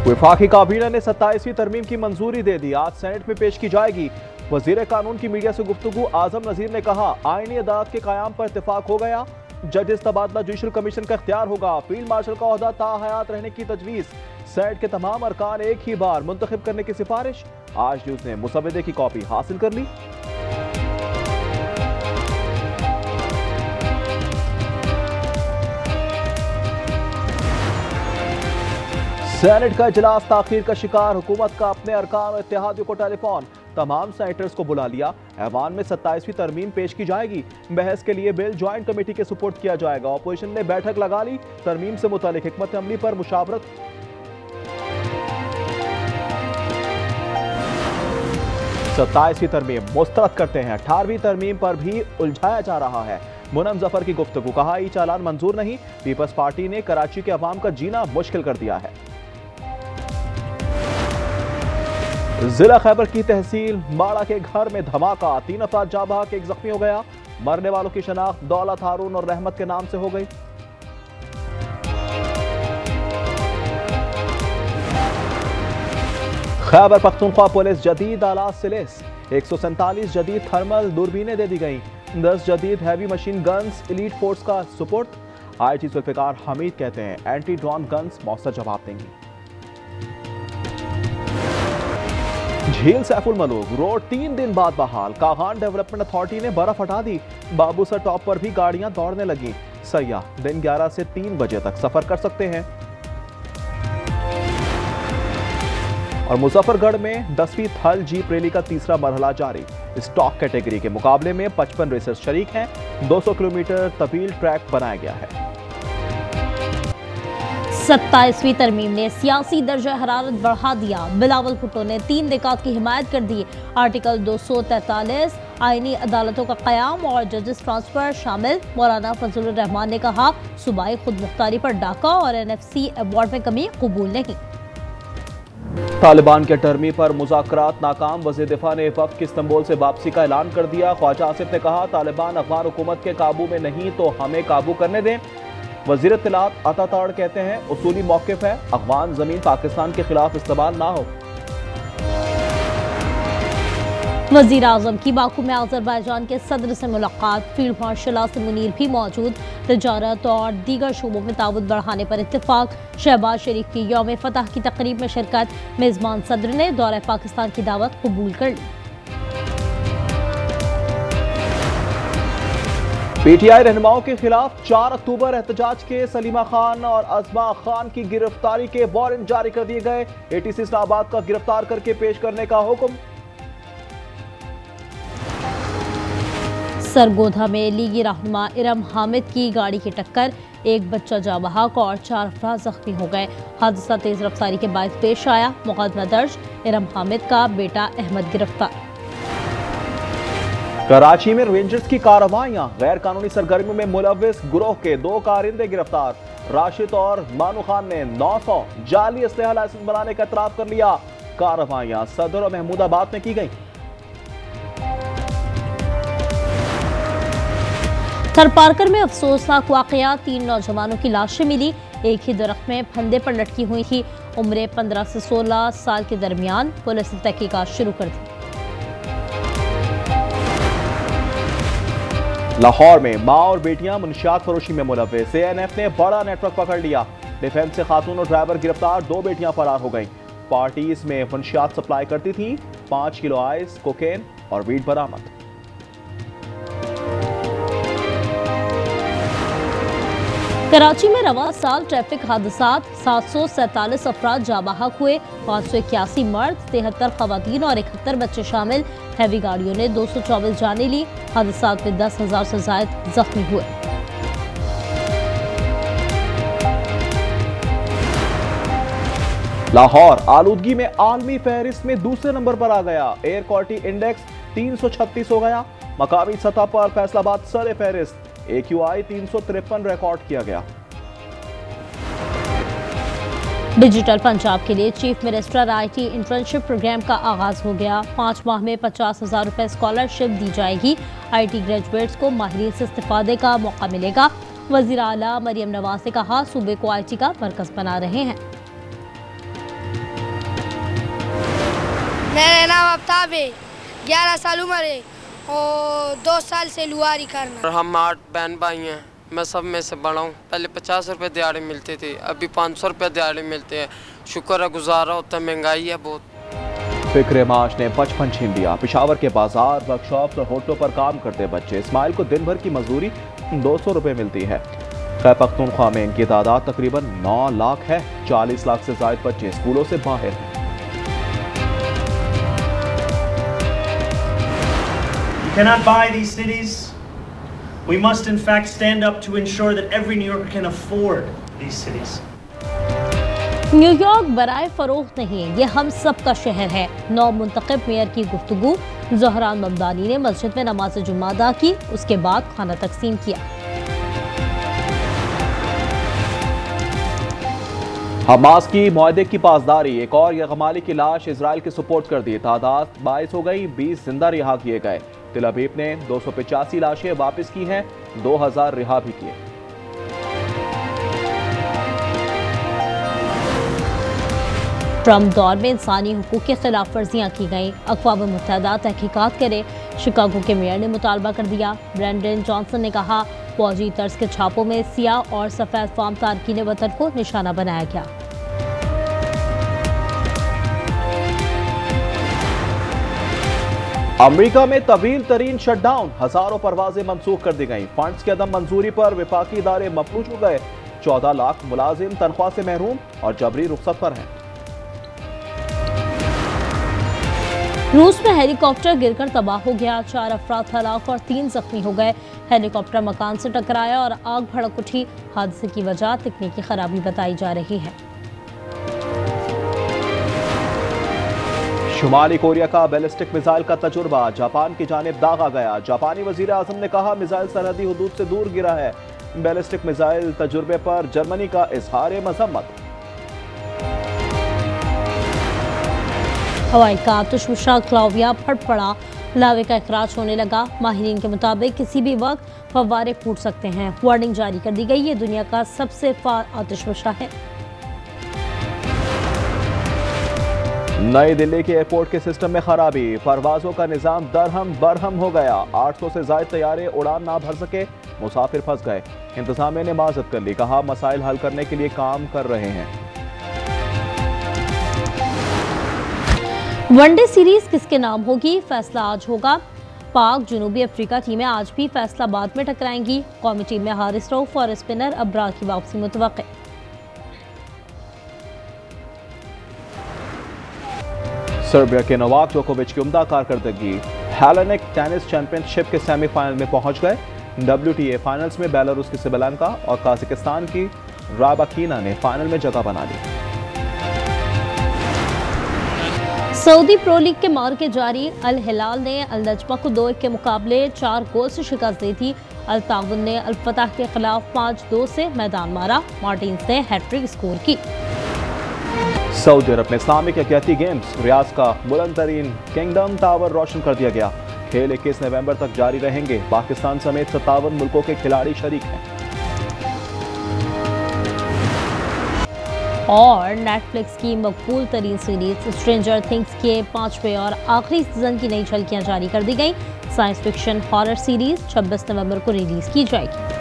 वफाकी काबीना ने 27वीं तरमीम की मंजूरी दे दी। आज सेनेट में पेश की जाएगी। वजीर कानून की मीडिया से गुफ्तगू। आजम नजीर ने कहा, आईनी अदालत के कयाम पर इत्तेफाक हो गया। जजेस तबादला जुडिशल कमीशन का इख्तियार होगा। फील्ड मार्शल का ओहदा ताहयात रहने की तजवीज़। सेनेट के तमाम अरकान एक ही बार मुंतखब करने की सिफारिश। आज न्यूज़ ने मुसवदे की कॉपी हासिल कर ली। सेनेट का इजलास ताखीर का शिकार। हुकूमत का अपने अरकान और इत्तेहादियों को टेलीफोन। तमाम सेनेटर्स को बुला लिया। ऐवान में 27वीं तरमीम पेश की जाएगी। बहस के लिए बिल ज्वाइंट कमेटी के सुपुर्द किया जाएगा। अपोजिशन ने बैठक लगा ली। तरमीम से मुतालिक हिकमत अमली पर मुशावरत। 27वीं तरमीम मुस्तरद करते हैं। 18वीं तरमीम पर भी उलझाया जा रहा है। मुनम जफर की गुफ्तगू। कहा, ई चालान मंजूर नहीं। पीपल्स पार्टी ने कराची के अवाम का जीना मुश्किल कर दिया है। जिला खैबर की तहसील माड़ा के घर में धमाका। 3 अफराद जाँ बहक, 1 जख्मी हो गया। मरने वालों की शनाख्त दौलत, हारून और रहमत के नाम से हो गई। खैबर पख्तूनख्वा पुलिस जदीद आलात से लैस। 147 जदीद थर्मल दूरबीनें दे दी गई। 10 जदीद heavy machine guns elite force का सुपुर्द। आईजी जुल्फिकार हमीद कहते हैं, एंटी ड्रोन गन्स मौसर जवाब देंगी। झील सैफुल मलूक रोड 3 दिन बाद बहाल। कागान डेवलपमेंट अथॉरिटी ने बर्फ हटा दी। बाबूसर टॉप पर भी गाड़ियां दौड़ने लगी। सयाह दिन 11 से 3 बजे तक सफर कर सकते हैं। और मुजफ्फरगढ़ में 10वीं थल जीप रैली का तीसरा मरहला जारी। स्टॉक कैटेगरी के मुकाबले में 55 रेसर्स शरीक हैं। 200 किलोमीटर तवील ट्रैक बनाया गया है। 27वीं तरमीम ने सियासी दर्जा हरारत बढ़ा दिया। बिलावल भुट्टो ने 3 निकात की हिमायत कर दी। आर्टिकल 243 आईनी अदालतों का क़याम और जजेस ट्रांसफर शामिल। मौलाना फजलुर रहमान ने कहा, सूबाई खुद मुख्तारी पर डाका और NFC अवार्ड में कमी कबूल नहीं। तालिबान के टर्मी पर मुज़ाकरात नाकाम। वज़ीर दिफा ने वक्त की इस्तांबुल से वापसी का ऐलान कर दिया। ख्वाजा आसिफ ने कहा, तालिबान अफगान हुकूमत के काबू में नहीं तो हमें काबू करने दें। वज़ीर इत्तलात अताताड़ कहते हैं, उसूली मौक़िफ़ है, अफगान ज़मीन पाकिस्तान के खिलाफ इस्तेमाल ना हो। वज़ीर आज़म की बाकू में अज़रबैजान के सदर से मुलाकात। फील्ड मार्शल आसिम मुनीर भी मौजूद। तिजारत और दीगर शोबों में ताउन बढ़ाने पर इत्तेफाक। शहबाज शरीफ की यौम फतह की तकरीब में शिरकत। मेज़बान सदर ने दौरे पाकिस्तान की दावत कबूल कर ली। PTI रहनुमाओं के खिलाफ 4 अक्टूबर एहतजाज के सलीमा खान और अज़मा खान की गिरफ्तारी के वारंट जारी कर दिए गए। ATC इस्लामाबाद का गिरफ्तार करके पेश करने का हुक्म। सरगोधा में लीगी रहनुमा इरम हामिद की गाड़ी की टक्कर। 1 बच्चा जाँ बहक और 4 अफराद जख्मी हो गए। हादसा तेज रफ्तारी के बायस पेश आया। मुकदमा दर्ज। इरम हामिद का बेटा अहमद गिरफ्तार। कराची में रेंजर्स की कार्रवाइयां। गैर कानूनी सरगर्मियों में मुलव्विस गिरोह के 2 कारिंदे गिरफ्तार। राशिद और मानू खान ने 900 जाली असलहा लाइसेंस बनाने का इतराफ कर लिया। कार्रवाइयां सदर और महमूदाबाद में की गई। थरपारकर में अफसोसनाक वाकया। 3 नौजवानों की लाशें मिली। एक ही दरख्त में फंदे पर लटकी हुई थी। उम्रें 15 से 16 साल के दरमियान। पुलिस ने तहकीकात शुरू कर दी। लाहौर में मां और बेटियां मुनशियात फरोशी में मुलव्विस। ANF ने बड़ा नेटवर्क पकड़ लिया। डिफेंस से खातून और ड्राइवर गिरफ्तार। 2 बेटियां फरार हो गईं। पार्टीज में मुनशियात सप्लाई करती थी। 5 किलो आइस, कोकेन और वीड बरामद। कराची में रवा साल ट्रैफिक हादसात। 747 अफराद जाँ बहक हुए। 581 मर्द, 73 खवातीन और 71 बच्चे शामिल। हैवी गाड़ियों ने 224 जानें ली। हादसात में 10,000 से ज्यादा जख्मी हुए। लाहौर आलूदगी में आलमी फहरिस्त में दूसरे नंबर पर आ गया। एयर क्वालिटी इंडेक्स 336 हो गया। मकामी सतह पर फैसलाबाद सर फहरिस्त। AQI 353 रिकॉर्ड किया गया। डिजिटल पंजाब के लिए chief minister IT internship programme का आगाज हो गया। 5 माह में 50,000 रुपए स्कॉलरशिप दी जाएगी। IT ग्रेजुएट्स को माहिरीन से इस्तिफादे का मौका मिलेगा। वज़ीर आला मरियम नवाज ने कहा, सूबे को IT का मरकज बना रहे हैं। मेरा नाम आफ्ताब है, 11 साल उम्र है और 2 साल से लुहारी करना। हम 8 बहन भाई हैं, मैं सब में से बड़ा हूँ। पहले 50 रुपये दिहाड़ी मिलती थी, अभी 500 रुपये दिहाड़ी मिलते हैं। शुक्र है, गुजारा होता है, महंगाई है बहुत। फिक्र माश ने बचपन छीन लिया। पेशावर के बाजार, वर्कशॉप और होटलों पर काम करते बच्चे इस्माइल को दिन भर की मजदूरी 200 रुपये मिलती है। खैबर पख्तूनख्वा में इनकी तादाद तकरीबन 9 लाख है। 40 लाख से ज्यादा बच्चे स्कूलों से बाहर हैं। Cannot buy these cities. We must in fact stand up to ensure that every New Yorker can afford these cities. New York बराए फरोख्त नहीं, ये हम सब का शहर है। नौ मुंतखब मेयर की गुफ्तगू। ज़हरान ममदानी ने मस्जिद में नमाज जुम्मा अदा की, उसके बाद खाना तकसीम किया। हमास की मुआहदे की पासदारी, एक और यगमाली की लाश इजराइल की सुपुर्द कर दी। तादाद 22 हो गई, 20 जिंदा रिहा किए गए। तिल अबीब ने 285 लाशें वापस की हैं, 2000 रिहा भी किए। ट्रम्प दौर में इंसानी हुकूक के खिलाफ वर्जियाँ की गईं। अक़वाम मुत्तहिदा तहकीकात करे, शिकागो के मेयर ने मुतालबा कर दिया। ब्रेंडन जॉनसन ने कहा, फौजी तर्ज के छापों में सियाह और सफ़ेद फार्म तारकीन वतन को निशाना बनाया गया। अमेरिका में तवील तरीन शटडाउन, हजारों परवाजें मंसूख कर दी गईं। फंड्स की अदम मंजूरी पर विफाकी इदारे मफलूज हो गए। 14 लाख मुलाजिम तनख्वाह से महरूम और जबरी रुखसत पर हैं। रूस में हेलीकॉप्टर गिरकर तबाह हो गया, 4 अफराद हलाक और 3 जख्मी हो गए। हेलीकॉप्टर मकान से टकराया और आग भड़क उठी। हादसे की वजह तकनीकी खराबी बताई जा रही है। शुमाली कोरिया का बैलिस्टिक मिसाइल का तजुर्बा जापान की जानिब दागा गया। जापानी वजीर आजम ने कहा, मिसाइल सरहदी हुदूद से दूर गिरा है। बैलिस्टिक मिसाइल तजुर्बे पर जर्मनी का इजहार मजम्मत। हवाई का आतिशफशा क्लाउविया फट पड़ा, लावे का इखराज होने लगा। माहिरीन के मुताबिक किसी भी वक्त फव्वारे फूट सकते हैं। वार्निंग जारी कर दी गई। ये दुनिया का सबसे आतिशफशा है। नई दिल्ली के एयरपोर्ट के सिस्टम में खराबी, परवाजों का निजाम दरहम बरहम हो गया। 800 से ज्यादा तैयारे उड़ान ना भर सके, मुसाफिर फंस गए। इंतजामिया ने माजरत कर ली, कहा मसाइल हल करने के लिए काम कर रहे हैं। वनडे सीरीज किसके नाम होगी, फैसला आज होगा। पाक जनूबी अफ्रीका टीमें आज भी फैसलाबाद में टकराएंगी। कौमी टीम में हारिस रऊफ और स्पिनर अब्रार की वापसी मुतवक्किल। सर्बिया के नोवाक जोकोविच की उम्दा कारकर्दगी। हेलेनिक टेनिस चैंपियनशिप के सेमीफाइनल में पहुंच गए। WTA फाइनल्स में बेलारूस की सिबेलांका और काजाकिस्तान की राबाकीना ने फाइनल में जगह बना ली। सऊदी प्रो लीग के मार्के जारी। अल हिलाल ने अल नजमा को 2-1 के मुकाबले 4 गोल से शिकस्त दी थी। अल ताउन ने अल फतह के खिलाफ 5-2 से मैदान मारा। मार्टिन्स ने हैट्रिक स्कोर की। सऊदी अरब में इस्लामिक यकजहती गेम्स, रियाज का बुलंद तरीन किंगडम टावर रोशन कर दिया गया। खेल 21 नवंबर तक जारी रहेंगे। पाकिस्तान समेत 57 मुल्कों के खिलाड़ी शरीक हैं। और नेटफ्लिक्स की मकबूल तरीन सीरीज स्ट्रेंजर थिंग्स के 5वें और आखिरी सीजन की नई झलकियां जारी कर दी गई। साइंस फिक्शन हॉरर सीरीज 26 नवंबर को रिलीज की जाएगी।